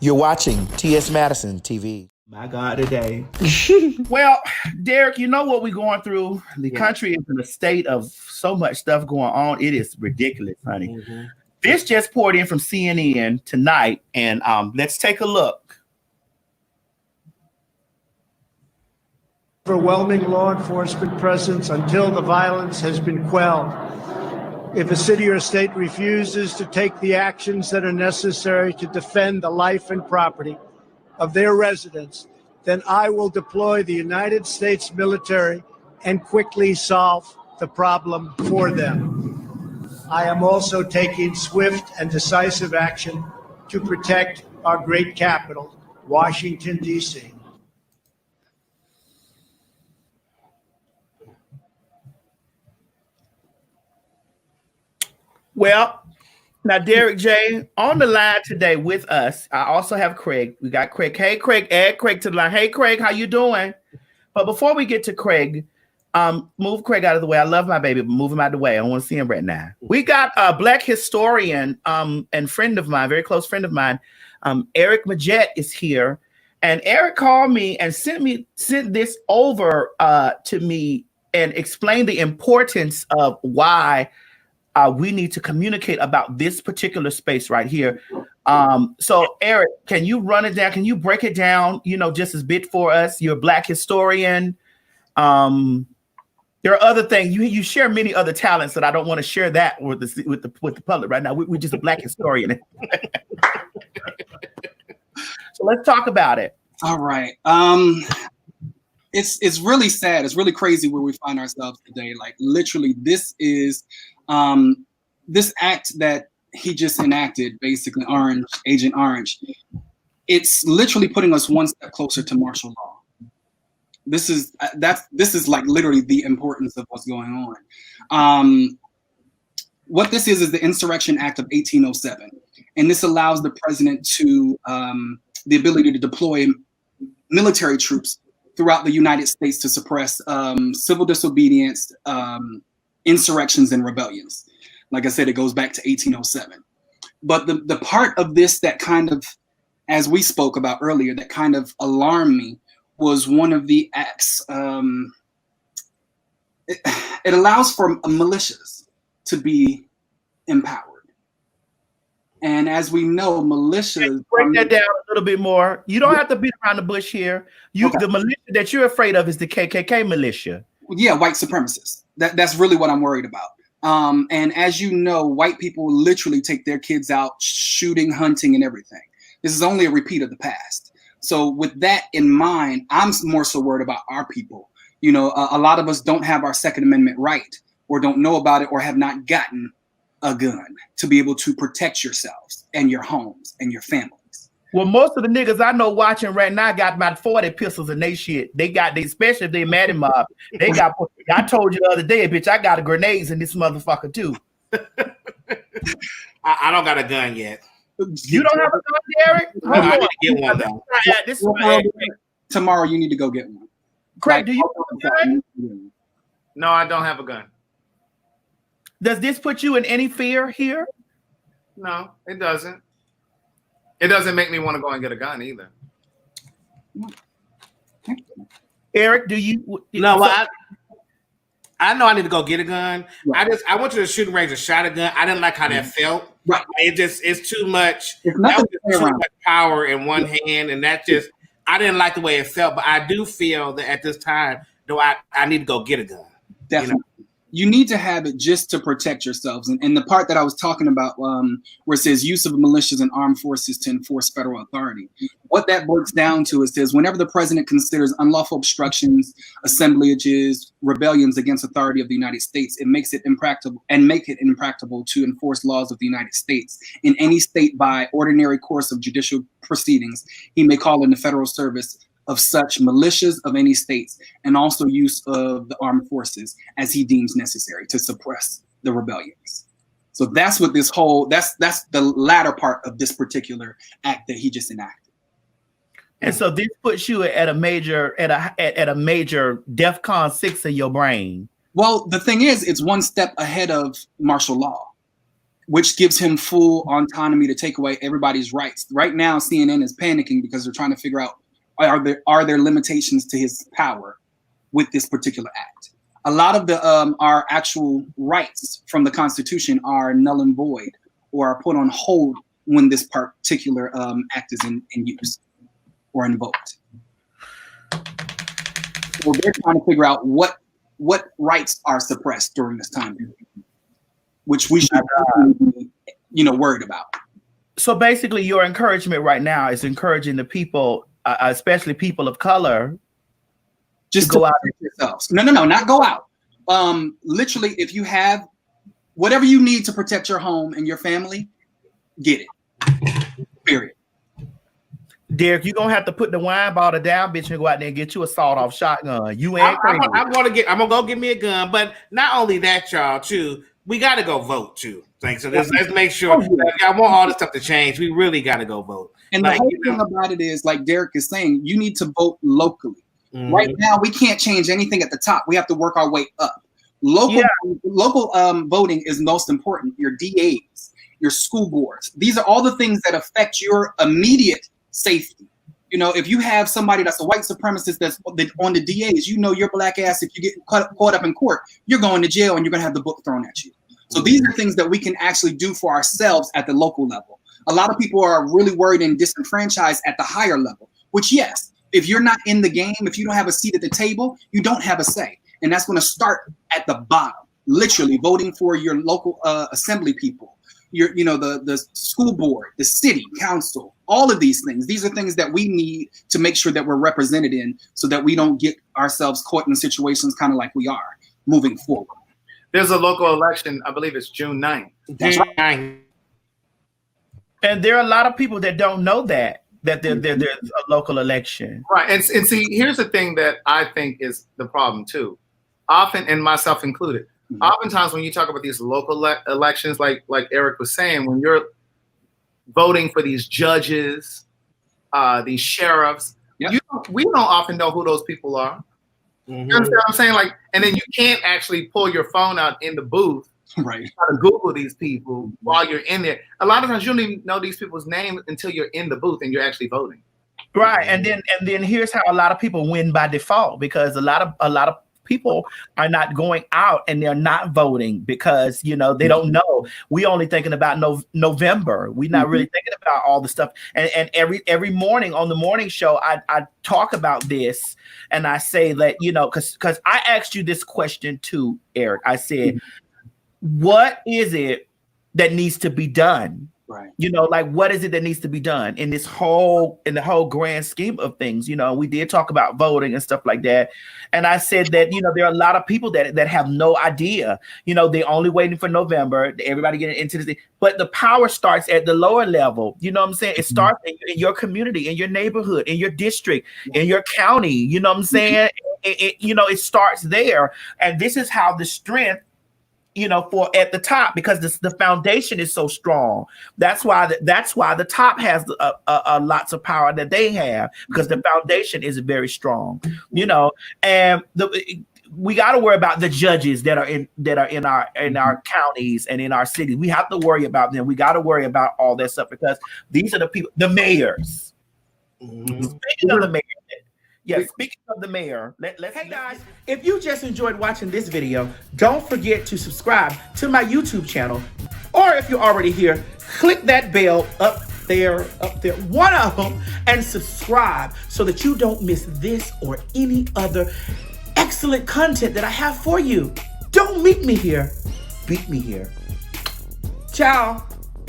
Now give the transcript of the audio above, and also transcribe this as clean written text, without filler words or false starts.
You're watching T.S. Madison TV. My God, today. Well, Derek, you know what we're going through? The country is in a state of so much stuff going on. It is ridiculous, honey. Mm-hmm. This just poured in from CNN tonight, and let's take a look. Overwhelming law enforcement presence until the violence has been quelled. If a city or state refuses to take the actions that are necessary to defend the life and property of their residents, then I will deploy the United States military and quickly solve the problem for them. I am also taking swift and decisive action to protect our great capital, Washington, D.C. Well, now, Derek J, on the line today with us, I also have Craig. We got Craig. Hey, Craig, add Craig to the line. Hey, Craig, how you doing? But before we get to Craig, move Craig out of the way. I love my baby, but move him out of the way. I don't want to see him right now. We got a Black historian and friend of mine, very close friend of mine, Eric Majette is here. And Eric called me and sent this over to me and explained the importance of why we need to communicate about this particular space right here. So Eric, can you run it down? Can you break it down, just as bit for us? You're a Black historian. There are other things. You share many other talents that I don't want to share that with the public right now. We're just a Black historian. So let's talk about it. All right. It's really sad. It's really crazy where we find ourselves today. Like literally, this is this act that he just enacted, basically Agent Orange. It's literally putting us one step closer to martial law. This is like literally the importance of what's going on. What this is the Insurrection Act of 1807, and this allows the president to the ability to deploy military troops throughout the United States to suppress civil disobedience, insurrections, and rebellions. Like I said, it goes back to 1807. But the part of this that kind of, as we spoke about earlier, that kind of alarmed me was one of the acts. It allows for militias to be empowered. And as we know, militias. Break that down a little bit more. You don't have to beat around the bush here. Okay. The militia that you're afraid of is the KKK militia. Yeah, white supremacists. That's really what I'm worried about. And as you know, white people literally take their kids out shooting, hunting, and everything. This is only a repeat of the past. So with that in mind, I'm more so worried about our people. A lot of us don't have our Second Amendment right, or don't know about it, or have not gotten a gun to be able to protect yourselves and your homes and your families. Well, most of the niggas I know watching right now got about 40 pistols in they shit. Especially if they Maddie mob. They got. I told you the other day, bitch, I got a grenades in this motherfucker too. I don't got a gun yet. You don't have a gun, Derek? No, I need to get one though. Tomorrow you need to go get one. Craig, do you have a gun? No, I don't have a gun. Does this put you in any fear here? No, it doesn't. It doesn't make me want to go and get a gun either. Eric, do you? No, well, I know I need to go get a gun. Right. I went to the shooting range and shot a gun. I didn't like how that felt. Right. It's too much. Too much power in one hand, and I didn't like the way it felt. But I do feel that at this time, though, I need to go get a gun. Definitely. You need to have it just to protect yourselves. And the part that I was talking about where it says use of militias and armed forces to enforce federal authority. What that breaks down to is says whenever the president considers unlawful obstructions, assemblages, rebellions against authority of the United States, it makes it impractical to enforce laws of the United States. In any state by ordinary course of judicial proceedings, he may call in the federal service of such militias of any states, and also use of the armed forces as he deems necessary to suppress the rebellions. So that's what that's the latter part of this particular act that he just enacted. And so this puts you at a major DEFCON 6 in your brain. Well, the thing is, it's one step ahead of martial law. which gives him full autonomy to take away everybody's rights. Right now, CNN is panicking because they're trying to figure out, are there limitations to his power with this particular act? A lot of our actual rights from the Constitution are null and void or are put on hold when this particular act is in use or invoked. So they're trying to figure out what rights are suppressed during this time period, which we should be, worried about. So basically, your encouragement right now is encouraging the people, especially people of color, just to go out yourselves. No, not go out. Literally, if you have whatever you need to protect your home and your family, get it. Period. Derek, you're gonna have to put the wine bottle down, bitch, and go out there and get you a sawed-off shotgun. You ain't crazy. I'm gonna go get me a gun, but not only that, y'all, too. We gotta go vote too. So let's make sure. I want all this stuff to change. We really gotta go vote. And the whole thing about it is, like Derek is saying, you need to vote locally. Mm-hmm. Right now, we can't change anything at the top. We have to work our way up. Local voting is most important. Your DAs, your school boards. These are all the things that affect your immediate safety. If you have somebody that's a white supremacist that's on the DAs, your black ass, if you get caught up in court, you're going to jail and you're going to have the book thrown at you. So these are things that we can actually do for ourselves at the local level. A lot of people are really worried and disenfranchised at the higher level, which, yes, if you're not in the game, if you don't have a seat at the table, you don't have a say. And that's going to start at the bottom, literally voting for your local assembly people, the school board, the city council, all of these things. These are things that we need to make sure that we're represented in so that we don't get ourselves caught in situations kind of like we are moving forward. There's a local election, I believe it's June 9th. That's right. And there are a lot of people that don't know that there's a local election. Right. And see, here's the thing that I think is the problem too. Often, and myself included, oftentimes when you talk about these local elections, like Eric was saying, when you're voting for these judges, these sheriffs, we don't often know who those people are. Mm-hmm. You understand what I'm saying? Like, and then you can't actually pull your phone out in the booth, right? Try to Google these people while you're in there. A lot of times you don't even know these people's names until you're in the booth and you're actually voting. Right, and then here's how a lot of people win by default, because a lot of people are not going out and they're not voting because they don't know. We only thinking about November. We're not really thinking about all the stuff. And every morning on the morning show, I talk about this and I say that because I asked you this question too, Eric. I said, what is it that needs to be done? Right. What is it that needs to be done in the whole grand scheme of things? We did talk about voting and stuff like that. And I said that, there are a lot of people that have no idea, they're only waiting for November, everybody getting into this thing. But the power starts at the lower level. You know what I'm saying? It starts in your community, in your neighborhood, in your district, in your county. You know what I'm saying? It starts there. And this is how the strength for at the top, because the foundation is so strong. That's why the top has lots of power that they have, because the foundation is very strong. And we got to worry about the judges that are in our counties and in our cities. We have to worry about them. We got to worry about all that stuff, because these are the people, the mayors. Speaking of the mayor. Yeah, speaking of the mayor, hey guys, if you just enjoyed watching this video, don't forget to subscribe to my YouTube channel. Or if you're already here, click that bell up there, one of them, and subscribe so that you don't miss this or any other excellent content that I have for you. Don't meet me here, beat me here. Ciao.